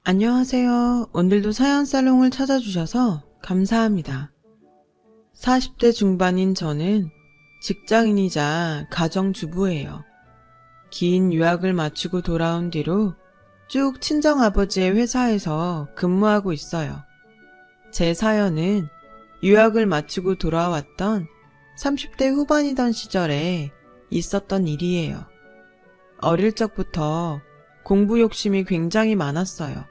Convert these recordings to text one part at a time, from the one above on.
안녕하세요. 오늘도 사연살롱을 찾아주셔서 감사합니다. 40대 중반인 저는 직장인이자 가정주부예요. 긴 유학을 마치고 돌아온 뒤로 쭉 친정아버지의 회사에서 근무하고 있어요. 제 사연은 유학을 마치고 돌아왔던 30대 후반이던 시절에 있었던 일이에요. 어릴 적부터 공부 욕심이 굉장히 많았어요.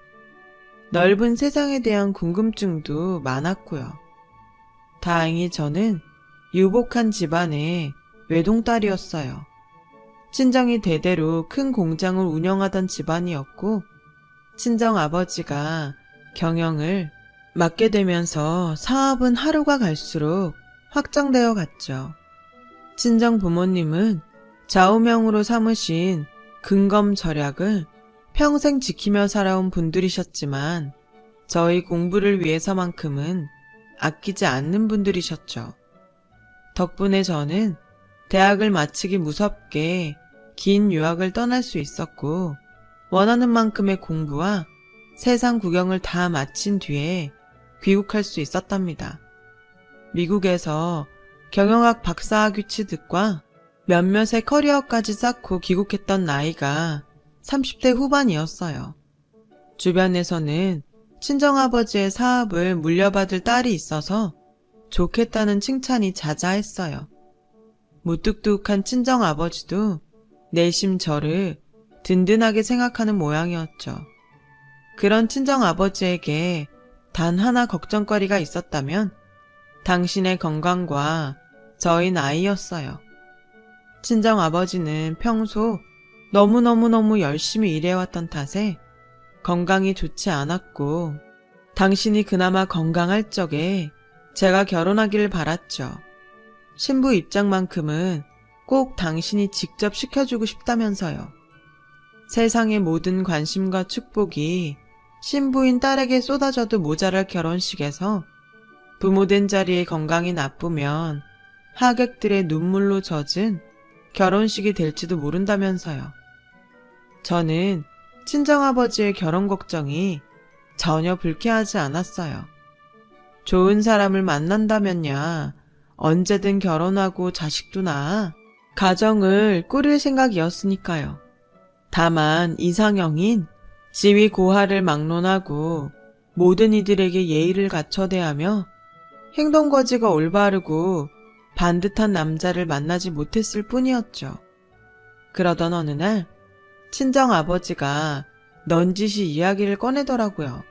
넓은 세상에 대한 궁금증도 많았고요. 다행히 저는 유복한 집안의 외동딸이었어요. 친정이 대대로 큰 공장을 운영하던 집안이었고, 친정 아버지가 경영을 맡게 되면서 사업은 하루가 갈수록 확장되어 갔죠. 친정 부모님은 좌우명으로 삼으신 근검절약을 평생 지키며 살아온 분들이셨지만 저희 공부를 위해서만큼은 아끼지 않는 분들이셨죠. 덕분에 저는 대학을 마치기 무섭게 긴 유학을 떠날 수 있었고 원하는 만큼의 공부와 세상 구경을 다 마친 뒤에 귀국할 수 있었답니다. 미국에서 경영학 박사학위 취득과 몇몇의 커리어까지 쌓고 귀국했던 나이가 30대 후반이었어요. 주변에서는 친정아버지의 사업을 물려받을 딸이 있어서 좋겠다는 칭찬이 자자했어요. 무뚝뚝한 친정아버지도 내심 저를 든든하게 생각하는 모양이었죠. 그런 친정아버지에게 단 하나 걱정거리가 있었다면 당신의 건강과 저희 나이였어요. 친정아버지는 평소 너무너무 열심히 일해왔던 탓에 건강이 좋지 않았고 당신이 그나마 건강할 적에 제가 결혼하기를 바랐죠. 신부 입장만큼은 꼭 당신이 직접 시켜주고 싶다면서요. 세상의 모든 관심과 축복이 신부인 딸에게 쏟아져도 모자랄 결혼식에서 부모된 자리의 건강이 나쁘면 하객들의 눈물로 젖은 결혼식이 될지도 모른다면서요. 저는 친정아버지의 결혼 걱정이 전혀 불쾌하지 않았어요. 좋은 사람을 만난다면야 언제든 결혼하고 자식도 낳아 가정을 꾸릴 생각이었으니까요. 다만 이상형인 지위 고하를 막론하고 모든 이들에게 예의를 갖춰 대하며 행동거지가 올바르고 반듯한 남자를 만나지 못했을 뿐이었죠. 그러던 어느 날 친정아버지가 넌지시 이야기를 꺼내더라고요.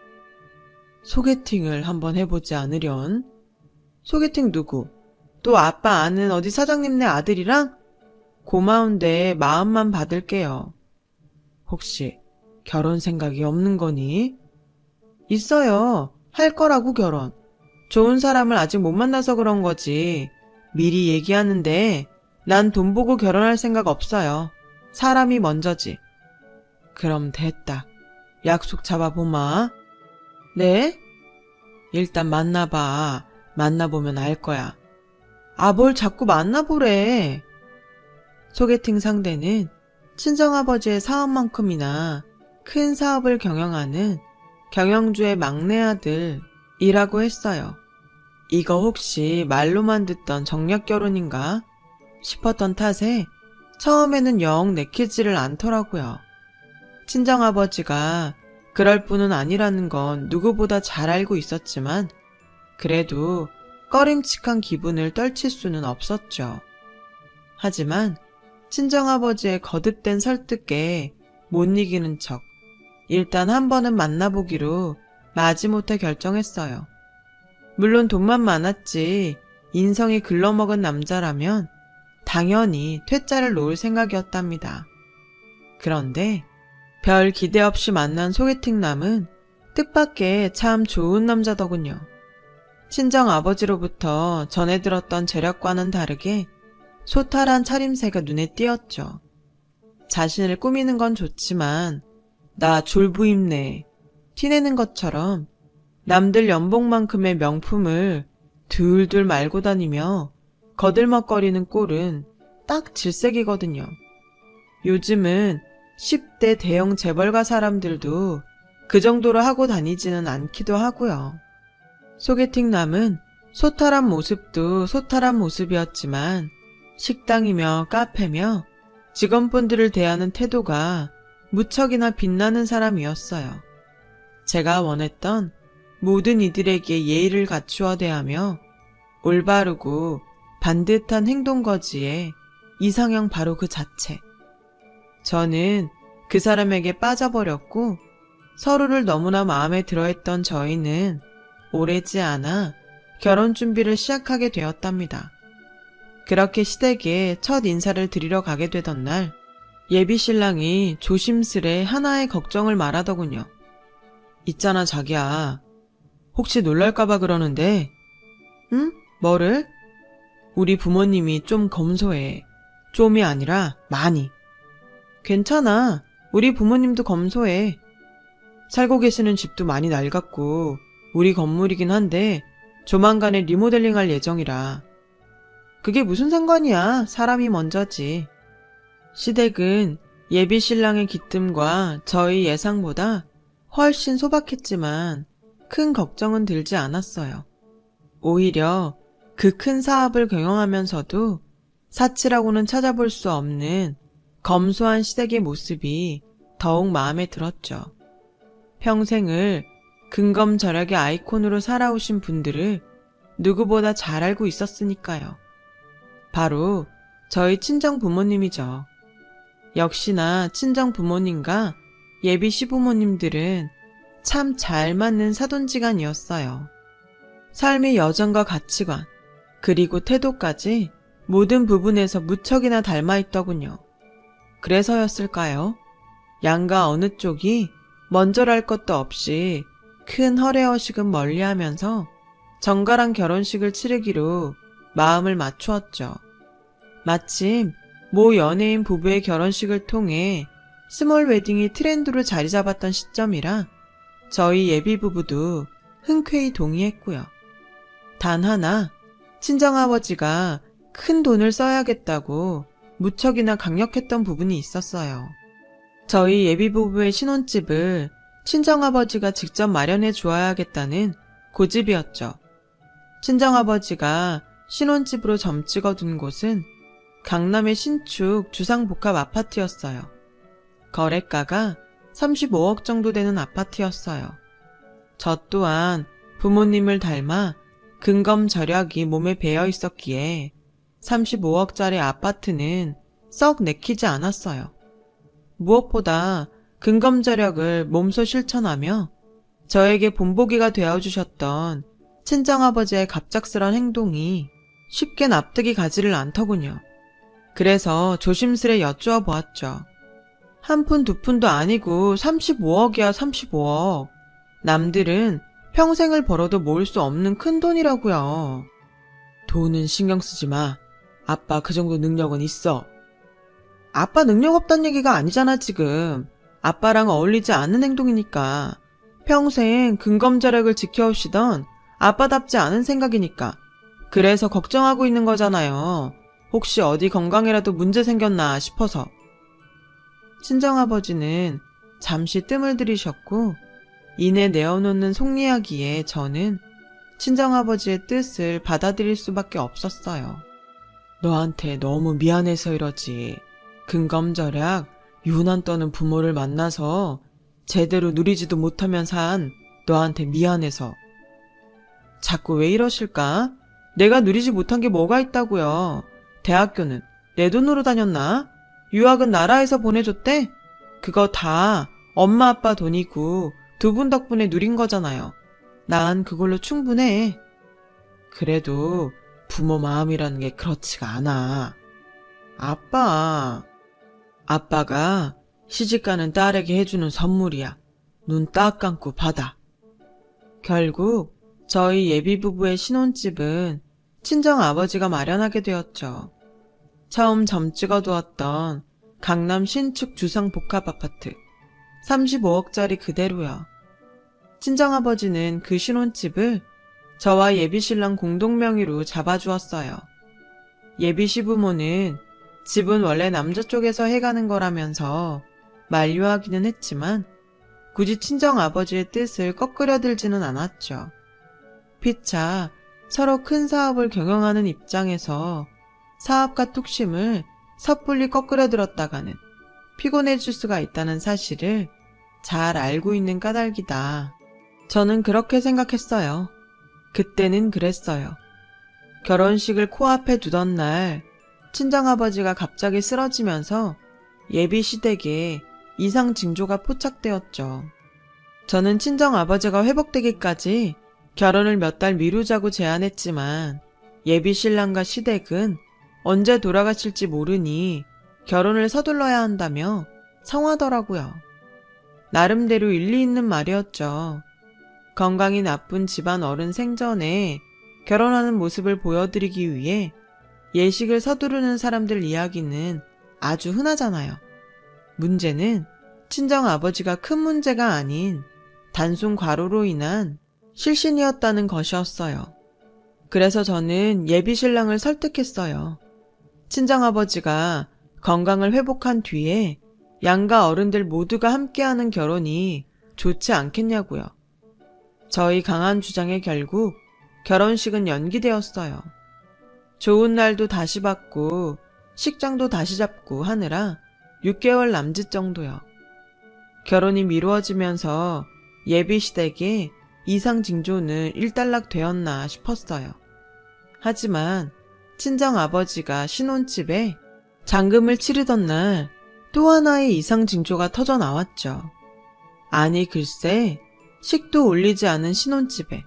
소개팅을 한번 해보지 않으련? 소개팅 누구? 또 아빠 아는 어디 사장님네 아들이랑? 고마운데 마음만 받을게요. 혹시 결혼 생각이 없는 거니? 있어요. 할 거라고 결혼. 좋은 사람을 아직 못 만나서 그런 거지. 미리 얘기하는데 난 돈 보고 결혼할 생각 없어요. 사람이 먼저지. 그럼 됐다. 약속 잡아보마. 네? 일단 만나봐. 만나보면 알 거야. 아, 뭘 자꾸 만나보래. 소개팅 상대는 친정아버지의 사업만큼이나 큰 사업을 경영하는 경영주의 막내 아들이라고 했어요. 이거 혹시 말로만 듣던 정략 결혼인가 싶었던 탓에 처음에는 영 내키지를 않더라고요. 친정아버지가 그럴 뿐은 아니라는 건 누구보다 잘 알고 있었지만 그래도 꺼림칙한 기분을 떨칠 수는 없었죠. 하지만 친정아버지의 거듭된 설득에 못 이기는 척 일단 한 번은 만나보기로 마지못해 결정했어요. 물론 돈만 많았지 인성이 글러먹은 남자라면 당연히 퇴짜를 놓을 생각이었답니다. 그런데 별 기대 없이 만난 소개팅남은 뜻밖의 참 좋은 남자더군요. 친정아버지로부터 전해 들었던 재력과는 다르게 소탈한 차림새가 눈에 띄었죠. 자신을 꾸미는 건 좋지만 나 졸부 입네 티내는 것처럼 남들 연봉만큼의 명품을 둘둘 말고 다니며 거들먹거리는 꼴은 딱 질색이거든요. 요즘은 10대 대형 재벌가 사람들도 그 정도로 하고 다니지는 않기도 하고요. 소개팅남은 소탈한 모습도 소탈한 모습이었지만 식당이며 카페며 직원분들을 대하는 태도가 무척이나 빛나는 사람이었어요. 제가 원했던 모든 이들에게 예의를 갖추어 대하며 올바르고 반듯한 행동거지에 이상형 바로 그 자체. 저는 그 사람에게 빠져버렸고 서로를 너무나 마음에 들어했던 저희는 오래지 않아 결혼 준비를 시작하게 되었답니다. 그렇게 시댁에 첫 인사를 드리러 가게 되던 날 예비 신랑이 조심스레 하나의 걱정을 말하더군요. 있잖아 자기야. 혹시 놀랄까봐 그러는데 응? 뭐를? 우리 부모님이 좀 검소해. 좀이 아니라 많이. 괜찮아. 우리 부모님도 검소해. 살고 계시는 집도 많이 낡았고 우리 건물이긴 한데 조만간에 리모델링할 예정이라. 그게 무슨 상관이야. 사람이 먼저지. 시댁은 예비 신랑의 기뜸과 저희 예상보다 훨씬 소박했지만 큰 걱정은 들지 않았어요. 오히려 그 큰 사업을 경영하면서도 사치라고는 찾아볼 수 없는 검소한 시댁의 모습이 더욱 마음에 들었죠. 평생을 근검절약의 아이콘으로 살아오신 분들을 누구보다 잘 알고 있었으니까요. 바로 저희 친정 부모님이죠. 역시나 친정 부모님과 예비 시부모님들은 참 잘 맞는 사돈지간이었어요. 삶의 여정과 가치관, 그리고 태도까지 모든 부분에서 무척이나 닮아있더군요. 그래서였을까요? 양가 어느 쪽이 먼저랄 것도 없이 큰 허례허식은 멀리하면서 정갈한 결혼식을 치르기로 마음을 맞추었죠. 마침 모 연예인 부부의 결혼식을 통해 스몰 웨딩이 트렌드로 자리 잡았던 시점이라 저희 예비 부부도 흔쾌히 동의했고요. 단 하나, 친정아버지가 큰 돈을 써야겠다고 무척이나 강력했던 부분이 있었어요. 저희 예비 부부의 신혼집을 친정아버지가 직접 마련해 주어야겠다는 고집이었죠. 친정아버지가 신혼집으로 점 찍어둔 곳은 강남의 신축 주상복합 아파트였어요. 거래가가 35억 정도 되는 아파트였어요. 저 또한 부모님을 닮아 근검절약이 몸에 배어 있었기에 35억짜리 아파트는 썩 내키지 않았어요. 무엇보다 근검절약을 몸소 실천하며 저에게 본보기가 되어주셨던 친정아버지의 갑작스런 행동이 쉽게 납득이 가지를 않더군요. 그래서 조심스레 여쭈어 보았죠. 한 푼 두 푼도 아니고 35억이야 35억. 남들은 평생을 벌어도 모을 수 없는 큰 돈이라고요. 돈은 신경 쓰지 마. 아빠 그 정도 능력은 있어. 아빠 능력 없단 얘기가 아니잖아 지금. 아빠랑 어울리지 않는 행동이니까. 평생 근검절약을 지켜오시던 아빠답지 않은 생각이니까. 그래서 걱정하고 있는 거잖아요. 혹시 어디 건강에라도 문제 생겼나 싶어서. 친정아버지는 잠시 뜸을 들이셨고 이내 내어놓는 속이야기에 저는 친정아버지의 뜻을 받아들일 수밖에 없었어요. 너한테 너무 미안해서 이러지. 근검절약 유난 떠는 부모를 만나서 제대로 누리지도 못하면 산 너한테 미안해서. 자꾸 왜 이러실까? 내가 누리지 못한 게 뭐가 있다고요. 대학교는 내 돈으로 다녔나? 유학은 나라에서 보내줬대? 그거 다 엄마 아빠 돈이고 두 분 덕분에 누린 거잖아요. 난 그걸로 충분해. 그래도 부모 마음이라는 게 그렇지가 않아. 아빠가 시집가는 딸에게 해주는 선물이야. 눈 딱 감고 받아. 결국 저희 예비부부의 신혼집은 친정아버지가 마련하게 되었죠. 처음 점 찍어두었던 강남 신축 주상복합아파트 35억짜리 그대로요. 친정아버지는 그 신혼집을 저와 예비신랑 공동명의로 잡아주었어요. 예비시부모는 집은 원래 남자 쪽에서 해가는 거라면서 만류하기는 했지만 굳이 친정아버지의 뜻을 거꾸려 들지는 않았죠. 피차 서로 큰 사업을 경영하는 입장에서 사업과 뚝심을 섣불리 거꾸려 들었다가는 피곤해질 수가 있다는 사실을 잘 알고 있는 까닭이다. 저는 그렇게 생각했어요. 그때는 그랬어요. 결혼식을 코앞에 두던 날 친정아버지가 갑자기 쓰러지면서 예비 시댁에 이상 징조가 포착되었죠. 저는 친정아버지가 회복되기까지 결혼을 몇 달 미루자고 제안했지만 예비 신랑과 시댁은 언제 돌아가실지 모르니 결혼을 서둘러야 한다며 성하더라고요. 나름대로 일리 있는 말이었죠. 건강이 나쁜 집안 어른 생전에 결혼하는 모습을 보여드리기 위해 예식을 서두르는 사람들 이야기는 아주 흔하잖아요. 문제는 친정아버지가 큰 문제가 아닌 단순 과로로 인한 실신이었다는 것이었어요. 그래서 저는 예비 신랑을 설득했어요. 친정아버지가 건강을 회복한 뒤에 양가 어른들 모두가 함께하는 결혼이 좋지 않겠냐고요. 저희 강한 주장에 결국 결혼식은 연기되었어요. 좋은 날도 다시 받고 식장도 다시 잡고 하느라 6개월 남짓 정도요. 결혼이 미루어지면서 예비 시댁에 이상 징조는 일단락 되었나 싶었어요. 하지만 친정아버지가 신혼집에 장금을 치르던 날 또 하나의 이상 징조가 터져 나왔죠. 아니 글쎄 식도 올리지 않은 신혼집에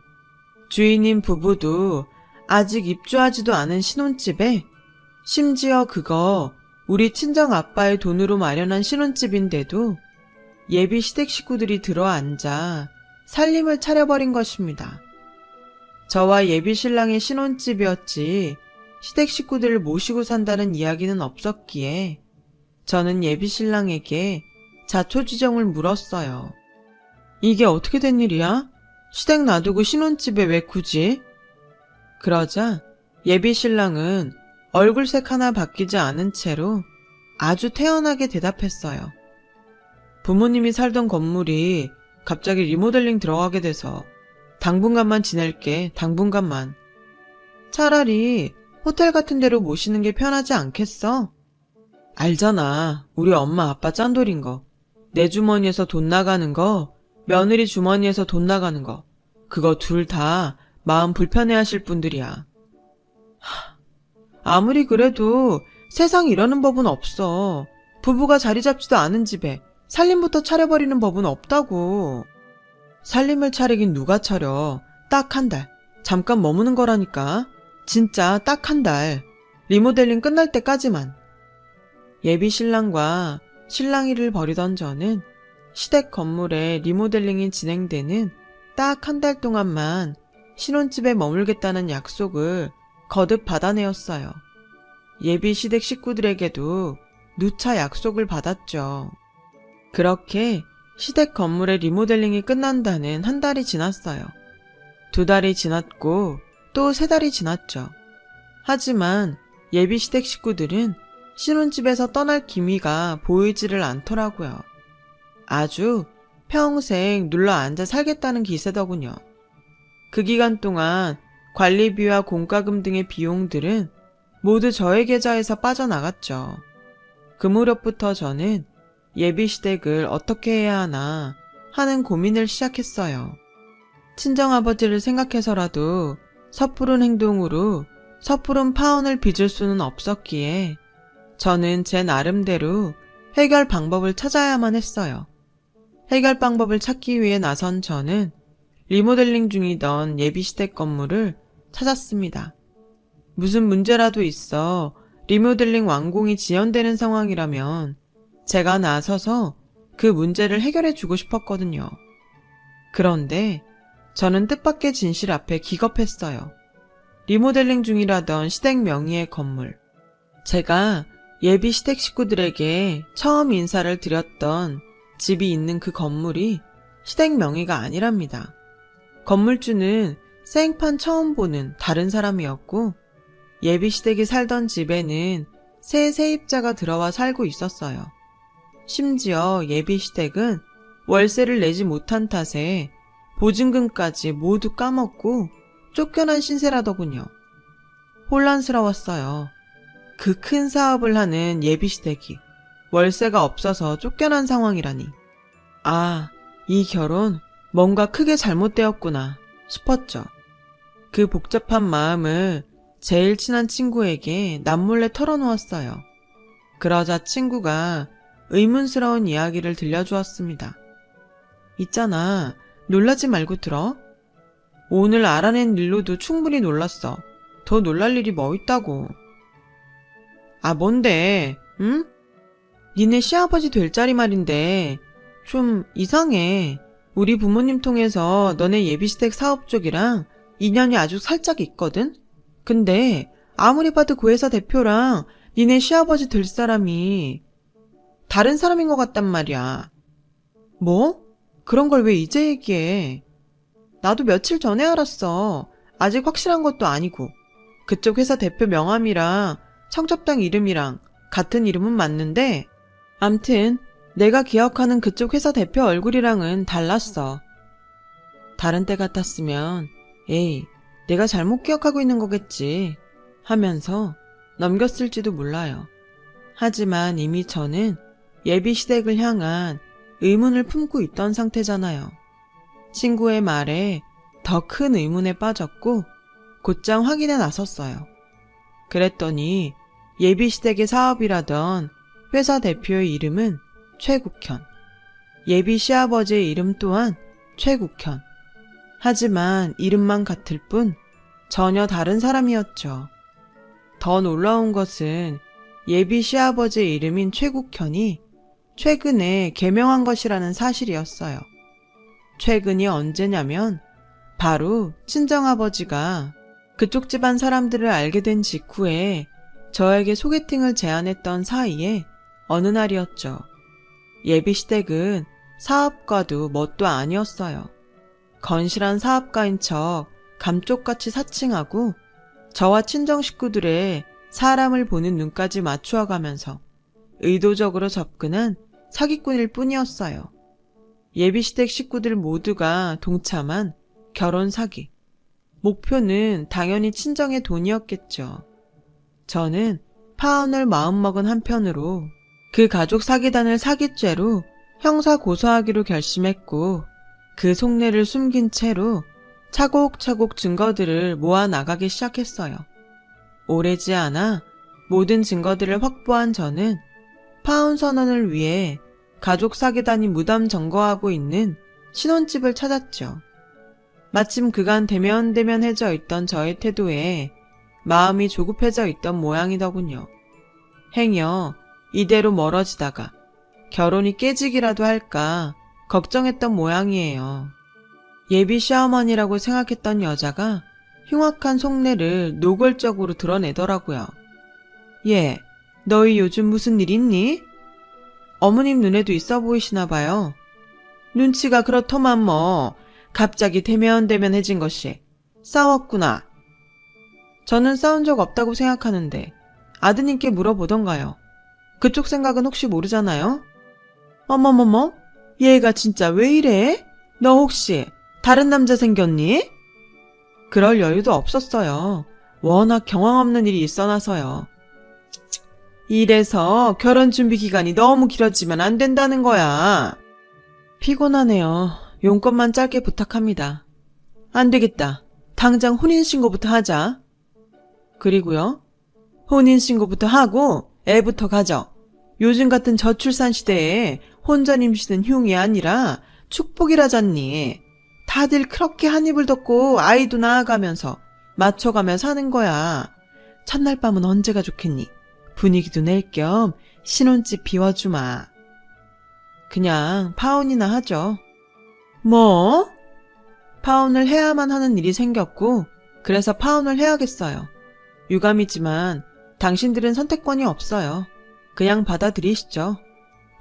주인인 부부도 아직 입주하지도 않은 신혼집에 심지어 그거 우리 친정아빠의 돈으로 마련한 신혼집인데도 예비 시댁 식구들이 들어앉아 살림을 차려버린 것입니다. 저와 예비 신랑의 신혼집이었지 시댁 식구들을 모시고 산다는 이야기는 없었기에 저는 예비 신랑에게 자초지종을 물었어요. 이게 어떻게 된 일이야? 시댁 놔두고 신혼집에 왜 굳이? 그러자 예비 신랑은 얼굴색 하나 바뀌지 않은 채로 아주 태연하게 대답했어요. 부모님이 살던 건물이 갑자기 리모델링 들어가게 돼서 당분간만 지낼게, 당분간만. 차라리 호텔 같은 데로 모시는 게 편하지 않겠어? 알잖아. 우리 엄마 아빠 짠돌인 거. 내 주머니에서 돈 나가는 거, 며느리 주머니에서 돈 나가는 거. 그거 둘 다 마음 불편해하실 분들이야. 아무리 그래도 세상 이러는 법은 없어. 부부가 자리 잡지도 않은 집에 살림부터 차려버리는 법은 없다고. 살림을 차리긴 누가 차려. 딱 한 달. 잠깐 머무는 거라니까. 진짜 딱 한 달. 리모델링 끝날 때까지만. 예비 신랑과 신랑이를 벌이던 저는 시댁 건물에 리모델링이 진행되는 딱 한 달 동안만 신혼집에 머물겠다는 약속을 거듭 받아내었어요. 예비 시댁 식구들에게도 누차 약속을 받았죠. 그렇게 시댁 건물의 리모델링이 끝난다는 한 달이 지났어요. 2달이 지났고 또 3달이 지났죠. 하지만 예비 시댁 식구들은 신혼집에서 떠날 기미가 보이지를 않더라고요. 아주 평생 눌러 앉아 살겠다는 기세더군요. 그 기간 동안 관리비와 공과금 등의 비용들은 모두 저의 계좌에서 빠져나갔죠. 그 무렵부터 저는 예비 시댁을 어떻게 해야 하나 하는 고민을 시작했어요. 친정아버지를 생각해서라도 섣부른 행동으로 섣부른 파혼을 빚을 수는 없었기에 저는 제 나름대로 해결 방법을 찾아야만 했어요. 해결 방법을 찾기 위해 나선 저는 리모델링 중이던 예비 시댁 건물을 찾았습니다. 무슨 문제라도 있어 리모델링 완공이 지연되는 상황이라면 제가 나서서 그 문제를 해결해 주고 싶었거든요. 그런데 저는 뜻밖의 진실 앞에 기겁했어요. 리모델링 중이라던 시댁 명의의 건물. 제가 예비 시댁 식구들에게 처음 인사를 드렸던 집이 있는 그 건물이 시댁 명의가 아니랍니다. 건물주는 생판 처음 보는 다른 사람이었고 예비 시댁이 살던 집에는 새 세입자가 들어와 살고 있었어요. 심지어 예비 시댁은 월세를 내지 못한 탓에 보증금까지 모두 까먹고 쫓겨난 신세라더군요. 혼란스러웠어요. 그 큰 사업을 하는 예비시댁이 월세가 없어서 쫓겨난 상황이라니. 아, 이 결혼 뭔가 크게 잘못되었구나 싶었죠. 그 복잡한 마음을 제일 친한 친구에게 남몰래 털어놓았어요. 그러자 친구가 의문스러운 이야기를 들려주었습니다. 있잖아, 놀라지 말고 들어. 오늘 알아낸 일로도 충분히 놀랐어. 더 놀랄 일이 뭐 있다고. 아, 뭔데, 응? 니네 시아버지 될 자리 말인데 좀 이상해. 우리 부모님 통해서 너네 예비시댁 사업 쪽이랑 인연이 아주 살짝 있거든? 근데 아무리 봐도 그 회사 대표랑 니네 시아버지 될 사람이 다른 사람인 것 같단 말이야. 뭐? 그런 걸 왜 이제 얘기해? 나도 며칠 전에 알았어. 아직 확실한 것도 아니고. 그쪽 회사 대표 명함이랑 청첩장 이름이랑 같은 이름은 맞는데 암튼 내가 기억하는 그쪽 회사 대표 얼굴이랑은 달랐어. 다른 때 같았으면 에이, 내가 잘못 기억하고 있는 거겠지 하면서 넘겼을지도 몰라요. 하지만 이미 저는 예비시댁을 향한 의문을 품고 있던 상태잖아요. 친구의 말에 더 큰 의문에 빠졌고 곧장 확인에 나섰어요. 그랬더니 예비시댁의 사업이라던 회사 대표의 이름은 최국현, 예비 시아버지의 이름 또한 최국현. 하지만 이름만 같을 뿐 전혀 다른 사람이었죠. 더 놀라운 것은 예비 시아버지의 이름인 최국현이 최근에 개명한 것이라는 사실이었어요. 최근이 언제냐면 바로 친정아버지가 그쪽 집안 사람들을 알게 된 직후에 저에게 소개팅을 제안했던 사이에 어느 날이었죠. 예비시댁은 사업가도 뭣도 아니었어요. 건실한 사업가인 척 감쪽같이 사칭하고 저와 친정 식구들의 사람을 보는 눈까지 맞추어가면서 의도적으로 접근한 사기꾼일 뿐이었어요. 예비시댁 식구들 모두가 동참한 결혼 사기. 목표는 당연히 친정의 돈이었겠죠. 저는 파혼을 마음먹은 한편으로 그 가족 사기단을 사기죄로 형사 고소하기로 결심했고 그 속내를 숨긴 채로 차곡차곡 증거들을 모아 나가기 시작했어요. 오래지 않아 모든 증거들을 확보한 저는 파혼 선언을 위해 가족 사기단이 무담 점거하고 있는 신혼집을 찾았죠. 마침 그간 대면대면해져 있던 저의 태도에 마음이 조급해져 있던 모양이더군요. 행여 이대로 멀어지다가 결혼이 깨지기라도 할까 걱정했던 모양이에요. 예비 시어머니라고 생각했던 여자가 흉악한 속내를 노골적으로 드러내더라고요. 예, 너희 요즘 무슨 일 있니? 어머님 눈에도 있어 보이시나 봐요. 눈치가 그렇더만 뭐 갑자기 대면대면해진 것이 싸웠구나. 저는 싸운 적 없다고 생각하는데 아드님께 물어보던가요. 그쪽 생각은 혹시 모르잖아요? 어머머머, 얘가 진짜 왜 이래? 너 혹시 다른 남자 생겼니? 그럴 여유도 없었어요. 워낙 경황 없는 일이 있어나서요. 이래서 결혼 준비 기간이 너무 길어지면 안 된다는 거야. 피곤하네요. 용건만 짧게 부탁합니다. 안 되겠다. 당장 혼인신고부터 하자. 그리고요? 혼인신고부터 하고 애부터 가져. 요즘 같은 저출산 시대에 혼전 임신은 흉이 아니라 축복이라잖니. 다들 그렇게 한 입을 덮고 아이도 낳아가면서 맞춰가며 사는 거야. 첫날 밤은 언제가 좋겠니? 분위기도 낼 겸 신혼집 비워주마. 그냥 파혼이나 하죠. 뭐? 파혼을 해야만 하는 일이 생겼고 그래서 파혼을 해야겠어요. 유감이지만 당신들은 선택권이 없어요. 그냥 받아들이시죠.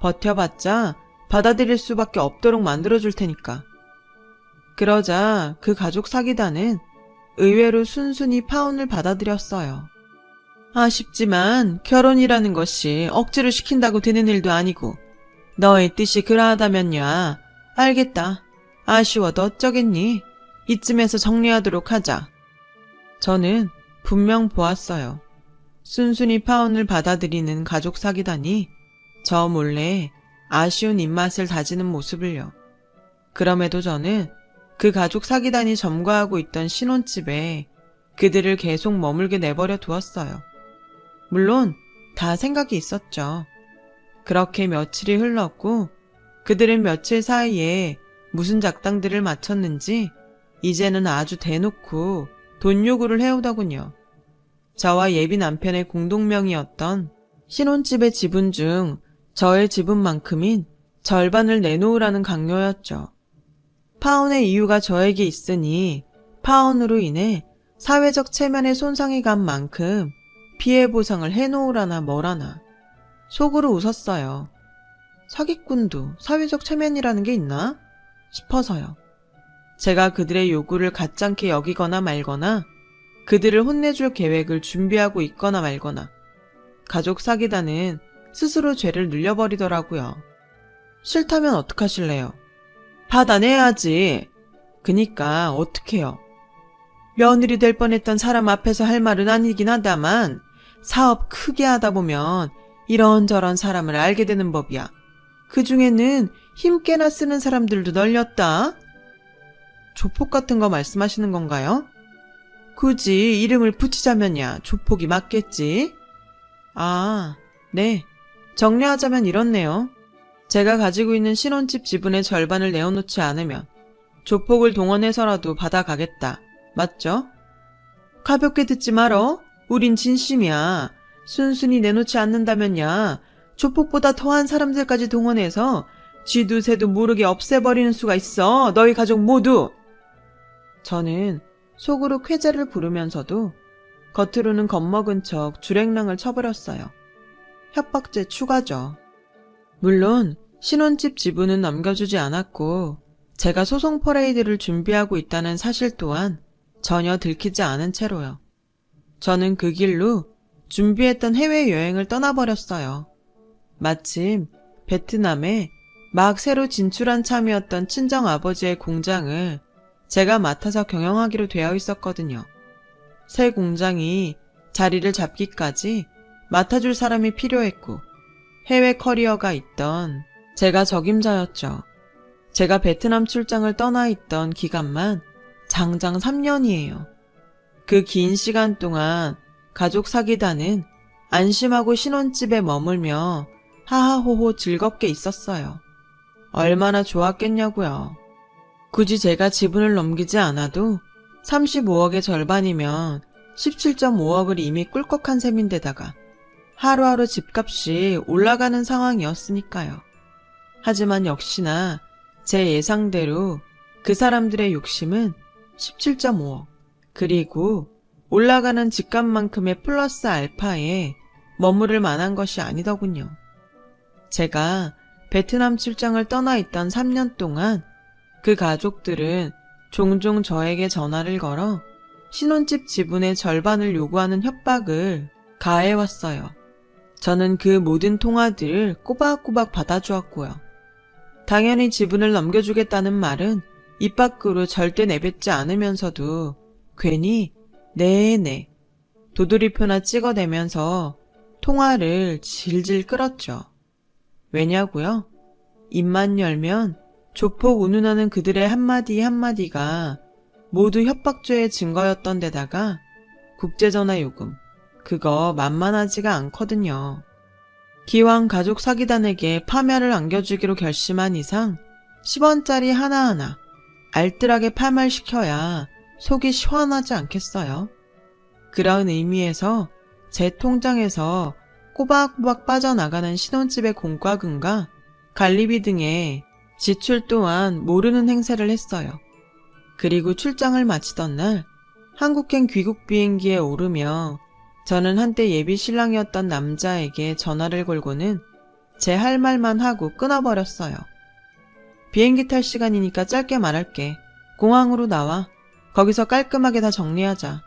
버텨봤자 받아들일 수밖에 없도록 만들어줄 테니까. 그러자 그 가족 사기단은 의외로 순순히 파혼을 받아들였어요. 아쉽지만 결혼이라는 것이 억지로 시킨다고 되는 일도 아니고 너의 뜻이 그러하다면야 알겠다. 아쉬워도 어쩌겠니? 이쯤에서 정리하도록 하자. 저는 분명 보았어요. 순순히 파혼을 받아들이는 가족 사기단이 저 몰래 아쉬운 입맛을 다지는 모습을요. 그럼에도 저는 그 가족 사기단이 점거하고 있던 신혼집에 그들을 계속 머물게 내버려 두었어요. 물론 다 생각이 있었죠. 그렇게 며칠이 흘렀고 그들은 며칠 사이에 무슨 작당들을 마쳤는지 이제는 아주 대놓고 돈 요구를 해오더군요. 저와 예비 남편의 공동명의였던 신혼집의 지분 중 저의 지분만큼인 절반을 내놓으라는 강요였죠. 파혼의 이유가 저에게 있으니 파혼으로 인해 사회적 체면에 손상이 간 만큼 피해 보상을 해놓으라나 뭐라나. 속으로 웃었어요. 사기꾼도 사회적 체면이라는 게 있나 싶어서요. 제가 그들의 요구를 가짱게 여기거나 말거나 그들을 혼내줄 계획을 준비하고 있거나 말거나 가족 사기단은 스스로 죄를 늘려버리더라고요. 싫다면 어떡하실래요? 받아내야지. 그니까 어떡해요. 며느리 될 뻔했던 사람 앞에서 할 말은 아니긴 하다만 사업 크게 하다 보면 이런저런 사람을 알게 되는 법이야. 그중에는 힘께나 쓰는 사람들도 널렸다. 조폭 같은 거 말씀하시는 건가요? 굳이 이름을 붙이자면야 조폭이 맞겠지. 아, 네. 정리하자면 이렇네요. 제가 가지고 있는 신혼집 지분의 절반을 내어놓지 않으면 조폭을 동원해서라도 받아가겠다. 맞죠? 가볍게 듣지 말어. 우린 진심이야. 순순히 내놓지 않는다면야 조폭보다 더한 사람들까지 동원해서 쥐도 새도 모르게 없애버리는 수가 있어. 너희 가족 모두. 저는 속으로 쾌재를 부르면서도 겉으로는 겁먹은 척 주랭랑을 쳐버렸어요. 협박죄 추가죠. 물론 신혼집 지분은 넘겨주지 않았고 제가 소송 퍼레이드를 준비하고 있다는 사실 또한 전혀 들키지 않은 채로요. 저는 그 길로 준비했던 해외여행을 떠나버렸어요. 마침 베트남에 막 새로 진출한 참이었던 친정아버지의 공장을 제가 맡아서 경영하기로 되어 있었거든요. 새 공장이 자리를 잡기까지 맡아줄 사람이 필요했고 해외 커리어가 있던 제가 적임자였죠. 제가 베트남 출장을 떠나 있던 기간만 장장 3년이에요. 그 긴 시간 동안 가족 사기단은 안심하고 신혼집에 머물며 하하호호 즐겁게 있었어요. 얼마나 좋았겠냐고요. 굳이 제가 지분을 넘기지 않아도 35억의 절반이면 17.5억을 이미 꿀꺽한 셈인데다가 하루하루 집값이 올라가는 상황이었으니까요. 하지만 역시나 제 예상대로 그 사람들의 욕심은 17.5억 그리고 올라가는 집값만큼의 플러스 알파에 머무를 만한 것이 아니더군요. 제가 베트남 출장을 떠나 있던 3년 동안 그 가족들은 종종 저에게 전화를 걸어 신혼집 지분의 절반을 요구하는 협박을 가해왔어요. 저는 그 모든 통화들을 꼬박꼬박 받아주었고요. 당연히 지분을 넘겨주겠다는 말은 입 밖으로 절대 내뱉지 않으면서도 괜히 네네 도돌이표나 찍어대면서 통화를 질질 끌었죠. 왜냐고요? 입만 열면 조폭 운운하는 그들의 한마디 한마디가 모두 협박죄의 증거였던 데다가 국제전화 요금, 그거 만만하지가 않거든요. 기왕 가족 사기단에게 파멸을 안겨주기로 결심한 이상 10원짜리 하나하나 알뜰하게 파멸시켜야 속이 시원하지 않겠어요? 그런 의미에서 제 통장에서 꼬박꼬박 빠져나가는 신혼집의 공과금과 관리비 등의 지출 또한 모르는 행세를 했어요. 그리고 출장을 마치던 날 한국행 귀국 비행기에 오르며 저는 한때 예비 신랑이었던 남자에게 전화를 걸고는 제 할 말만 하고 끊어버렸어요. 비행기 탈 시간이니까 짧게 말할게. 공항으로 나와. 거기서 깔끔하게 다 정리하자.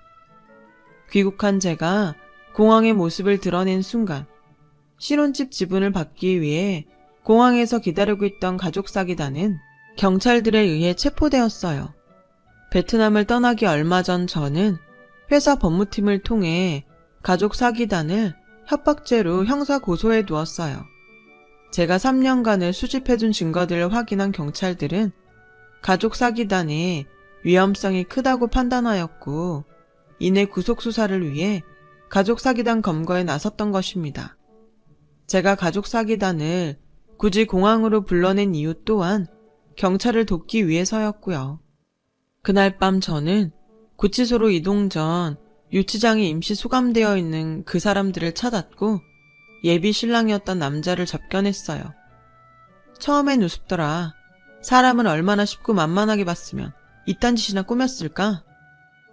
귀국한 제가 공항의 모습을 드러낸 순간 신혼집 지분을 받기 위해 공항에서 기다리고 있던 가족 사기단은 경찰들에 의해 체포되었어요. 베트남을 떠나기 얼마 전 저는 회사 법무팀을 통해 가족 사기단을 협박죄로 형사 고소해 두었어요. 제가 3년간을 수집해둔 증거들을 확인한 경찰들은 가족 사기단의 위험성이 크다고 판단하였고, 이내 구속 수사를 위해 가족 사기단 검거에 나섰던 것입니다. 제가 가족 사기단을 굳이 공항으로 불러낸 이유 또한 경찰을 돕기 위해서였고요. 그날 밤 저는 구치소로 이동 전 유치장에 임시 수감되어 있는 그 사람들을 찾았고 예비 신랑이었던 남자를 접견했어요. 처음엔 우습더라. 사람은 얼마나 쉽고 만만하게 봤으면 이딴 짓이나 꾸몄을까?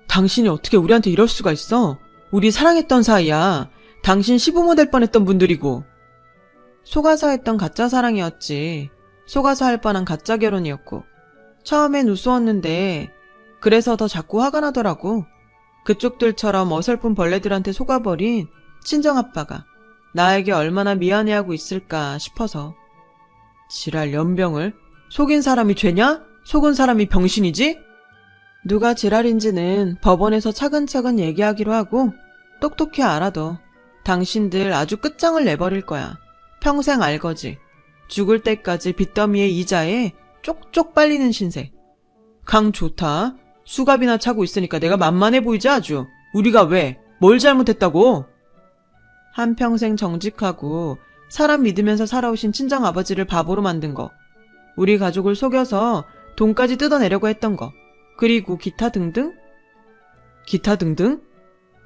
당신이 어떻게 우리한테 이럴 수가 있어? 우리 사랑했던 사이야. 당신 시부모 될 뻔했던 분들이고. 속아서 했던 가짜 사랑이었지. 속아서 할 뻔한 가짜 결혼이었고. 처음엔 우스웠는데 그래서 더 자꾸 화가 나더라고. 그쪽들처럼 어설픈 벌레들한테 속아버린 친정아빠가 나에게 얼마나 미안해하고 있을까 싶어서. 지랄 연병을? 속인 사람이 죄냐? 속은 사람이 병신이지? 누가 지랄인지는 법원에서 차근차근 얘기하기로 하고 똑똑히 알아둬. 당신들 아주 끝장을 내버릴 거야. 평생 알거지. 죽을 때까지 빚더미의 이자에 쪽쪽 빨리는 신세. 강 좋다. 수갑이나 차고 있으니까 내가 만만해 보이지 아주. 우리가 왜? 뭘 잘못했다고? 한평생 정직하고 사람 믿으면서 살아오신 친정아버지를 바보로 만든 거. 우리 가족을 속여서 돈까지 뜯어내려고 했던 거. 그리고 기타 등등? 기타 등등?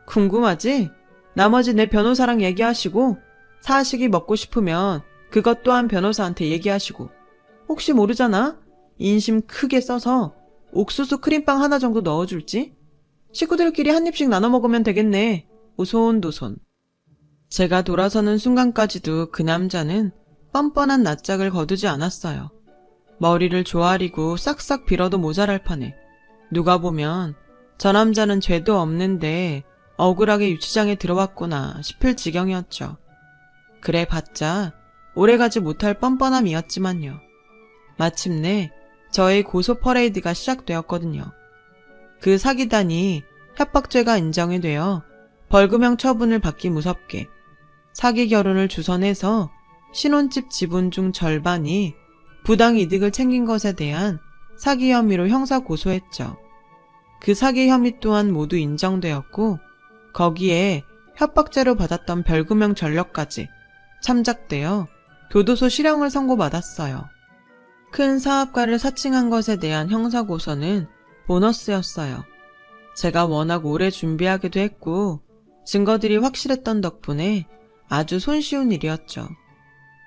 궁금하지? 나머지 내 변호사랑 얘기하시고 사식이 먹고 싶으면 그것 또한 변호사한테 얘기하시고 혹시 모르잖아? 인심 크게 써서 옥수수 크림빵 하나 정도 넣어줄지? 식구들끼리 한 입씩 나눠 먹으면 되겠네. 오손도손. 제가 돌아서는 순간까지도 그 남자는 뻔뻔한 낯짝을 거두지 않았어요. 머리를 조아리고 싹싹 빌어도 모자랄 판에 누가 보면 저 남자는 죄도 없는데 억울하게 유치장에 들어왔구나 싶을 지경이었죠. 그래 봤자 오래가지 못할 뻔뻔함이었지만요. 마침내 저의 고소 퍼레이드가 시작되었거든요. 그 사기단이 협박죄가 인정이 되어 벌금형 처분을 받기 무섭게 사기 결혼을 주선해서 신혼집 지분 중 절반이 부당 이득을 챙긴 것에 대한 사기 혐의로 형사 고소했죠. 그 사기 혐의 또한 모두 인정되었고 거기에 협박죄로 받았던 벌금형 전력까지 참작되어 교도소 실형을 선고받았어요. 큰 사업가를 사칭한 것에 대한 형사고소는 보너스였어요. 제가 워낙 오래 준비하기도 했고 증거들이 확실했던 덕분에 아주 손쉬운 일이었죠.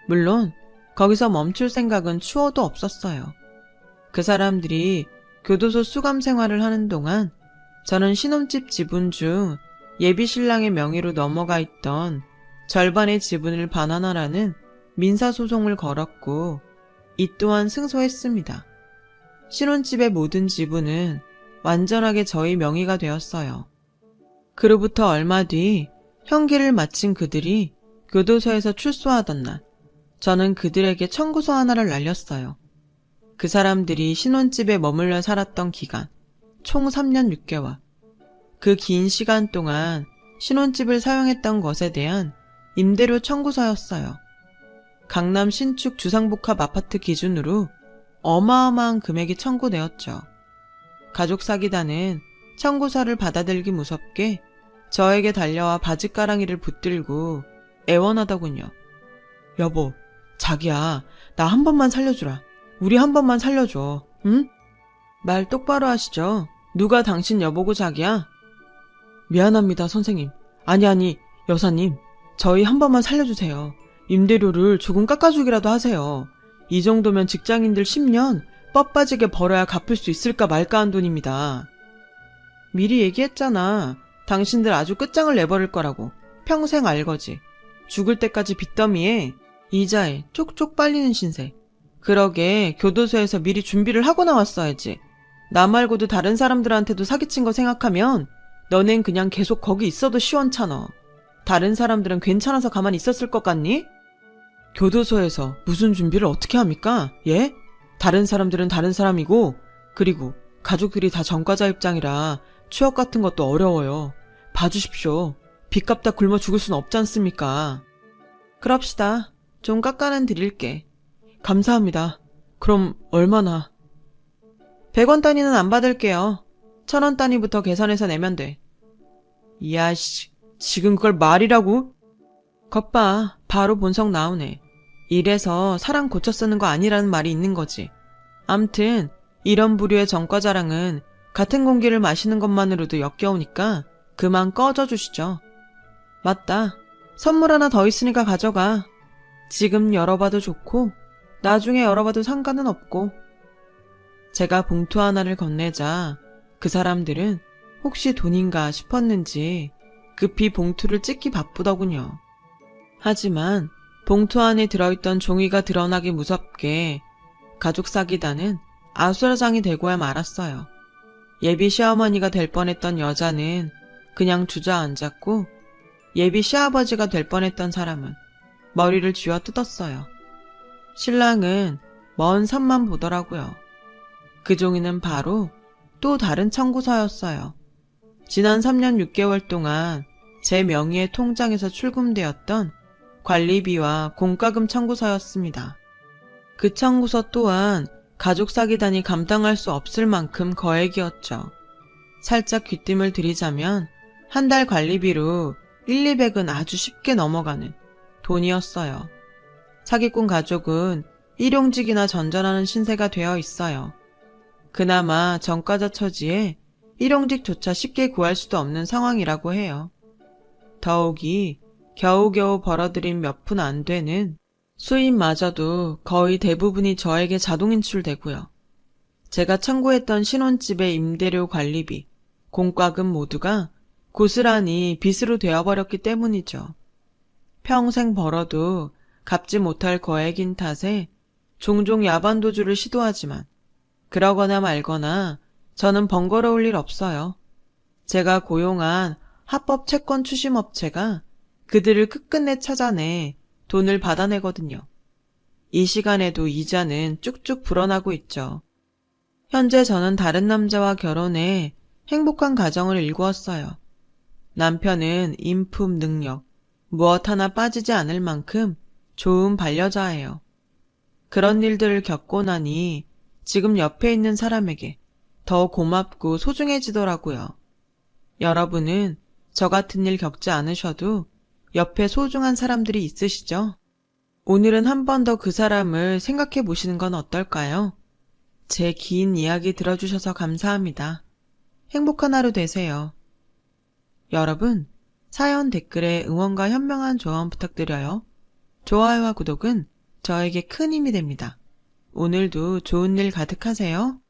물론 거기서 멈출 생각은 추호도 없었어요. 그 사람들이 교도소 수감 생활을 하는 동안 저는 신혼집 지분 중 예비 신랑의 명의로 넘어가 있던 절반의 지분을 반환하라는 민사소송을 걸었고 이 또한 승소했습니다. 신혼집의 모든 지분은 완전하게 저희 명의가 되었어요. 그로부터 얼마 뒤 형기를 마친 그들이 교도소에서 출소하던 날 저는 그들에게 청구서 하나를 날렸어요. 그 사람들이 신혼집에 머물러 살았던 기간 총 3년 6개월. 그 긴 시간 동안 신혼집을 사용했던 것에 대한 임대료 청구서였어요. 강남 신축 주상복합 아파트 기준으로 어마어마한 금액이 청구되었죠. 가족 사기단은 청구서를 받아들기 무섭게 저에게 달려와 바짓가랑이를 붙들고 애원하더군요. 여보, 자기야, 나 한 번만 살려주라. 우리 한 번만 살려줘, 응? 말 똑바로 하시죠. 누가 당신 여보고 자기야? 미안합니다, 선생님. 아니, 여사님. 저희 한 번만 살려주세요. 임대료를 조금 깎아주기라도 하세요. 이 정도면 직장인들 10년 뻗 빠지게 벌어야 갚을 수 있을까 말까 한 돈입니다. 미리 얘기했잖아. 당신들 아주 끝장을 내버릴 거라고. 평생 알거지. 죽을 때까지 빚더미에 이자에 쪽쪽 빨리는 신세. 그러게 교도소에서 미리 준비를 하고 나왔어야지. 나 말고도 다른 사람들한테도 사기친 거 생각하면 너넨 그냥 계속 거기 있어도 시원찮아. 다른 사람들은 괜찮아서 가만히 있었을 것 같니? 교도소에서 무슨 준비를 어떻게 합니까? 예? 다른 사람들은 다른 사람이고, 그리고 가족들이 다 전과자 입장이라 취업 같은 것도 어려워요. 봐주십시오. 빚 갚다 굶어 죽을 순 없지 않습니까? 그럽시다. 좀 깎아는 드릴게. 감사합니다. 그럼 얼마나? 100원 단위는 안 받을게요. 1000원 단위부터 계산해서 내면 돼. 이야씨, 지금 그걸 말이라고? 겉봐, 바로 본성 나오네. 이래서 사람 고쳐 쓰는 거 아니라는 말이 있는 거지. 암튼 이런 부류의 전과자랑은 같은 공기를 마시는 것만으로도 역겨우니까 그만 꺼져 주시죠. 맞다. 선물 하나 더 있으니까 가져가. 지금 열어봐도 좋고 나중에 열어봐도 상관은 없고. 제가 봉투 하나를 건네자 그 사람들은 혹시 돈인가 싶었는지 급히 봉투를 찢기 바쁘더군요. 하지만 봉투 안에 들어있던 종이가 드러나기 무섭게 가족 사기단은 아수라장이 되고야 말았어요. 예비 시어머니가 될 뻔했던 여자는 그냥 주저앉았고 예비 시아버지가 될 뻔했던 사람은 머리를 쥐어 뜯었어요. 신랑은 먼 산만 보더라고요. 그 종이는 바로 또 다른 청구서였어요. 지난 3년 6개월 동안 제 명의의 통장에서 출금되었던 관리비와 공과금 청구서였습니다. 그 청구서 또한 가족 사기단이 감당할 수 없을 만큼 거액이었죠. 살짝 귀띔을 드리자면 한 달 관리비로 1, 200은 아주 쉽게 넘어가는 돈이었어요. 사기꾼 가족은 일용직이나 전전하는 신세가 되어 있어요. 그나마 전과자 처지에 일용직조차 쉽게 구할 수도 없는 상황이라고 해요. 더욱이 겨우겨우 벌어들인 몇 푼 안 되는 수입마저도 거의 대부분이 저에게 자동 인출되고요. 제가 청구했던 신혼집의 임대료 관리비, 공과금 모두가 고스란히 빚으로 되어버렸기 때문이죠. 평생 벌어도 갚지 못할 거액인 탓에 종종 야반도주를 시도하지만 그러거나 말거나 저는 번거로울 일 없어요. 제가 고용한 합법 채권 추심업체가 그들을 끝끝내 찾아내 돈을 받아내거든요. 이 시간에도 이자는 쭉쭉 불어나고 있죠. 현재 저는 다른 남자와 결혼해 행복한 가정을 일구었어요. 남편은 인품, 능력, 무엇 하나 빠지지 않을 만큼 좋은 반려자예요. 그런 일들을 겪고 나니 지금 옆에 있는 사람에게 더 고맙고 소중해지더라고요. 여러분은 저 같은 일 겪지 않으셔도 옆에 소중한 사람들이 있으시죠? 오늘은 한 번 더 그 사람을 생각해 보시는 건 어떨까요? 제 긴 이야기 들어주셔서 감사합니다. 행복한 하루 되세요. 여러분, 사연 댓글에 응원과 현명한 조언 부탁드려요. 좋아요와 구독은 저에게 큰 힘이 됩니다. 오늘도 좋은 일 가득하세요.